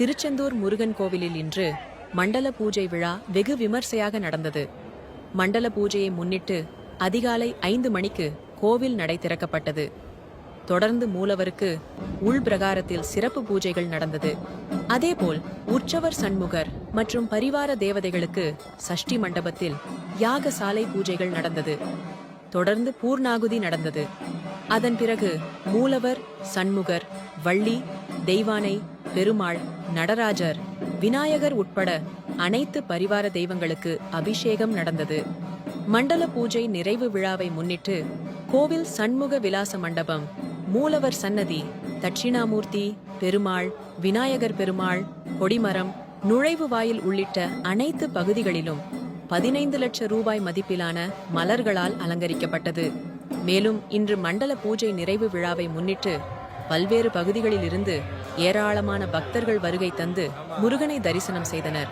திருச்செந்தூர் முருகன் கோவிலில் இன்று மண்டல பூஜை விழா வெகு விமர்சையாக நடந்தது. மண்டல பூஜையை முன்னிட்டு அதிகாலை 5 மணிக்கு கோவில் நடை திறக்கப்பட்டது. தொடர்ந்து மூலவருக்கு உள்பிரகாரத்தில் சிறப்பு பூஜைகள் நடந்தது. அதேபோல் உற்சவர் சண்முகர் மற்றும் பரிவார தேவதைகளுக்கு சஷ்டி மண்டபத்தில் யாகசாலை பூஜைகள் நடந்தது. தொடர்ந்து பூர்ணாகுதி நடந்தது. அதன் பிறகு மூலவர், சண்முகர், வள்ளி, தெய்வானை, பெருமாள், நடராஜர், விநாயகர் உட்பட அனைத்து பரிவார தெய்வங்களுக்கு அபிஷேகம் நடந்தது. மண்டல பூஜை நிறைவு விழாவை முன்னிட்டு கோவில் சண்முக விலாச மண்டபம், மூலவர் சன்னதி, தட்சிணாமூர்த்தி, பெருமாள், விநாயகர் பெருமாள், கொடிமரம், நுழைவு வாயில் உள்ளிட்ட அனைத்து பகுதிகளிலும் 15 லட்சம் ரூபாய் மதிப்பிலான மலர்களால் அலங்கரிக்கப்பட்டது. மேலும் இன்று மண்டல பூஜை நிறைவு விழாவை முன்னிட்டு பல்வேறு பகுதிகளில் இருந்து ஏராளமான பக்தர்கள் வருகை தந்து முருகனை தரிசனம் செய்தனர்.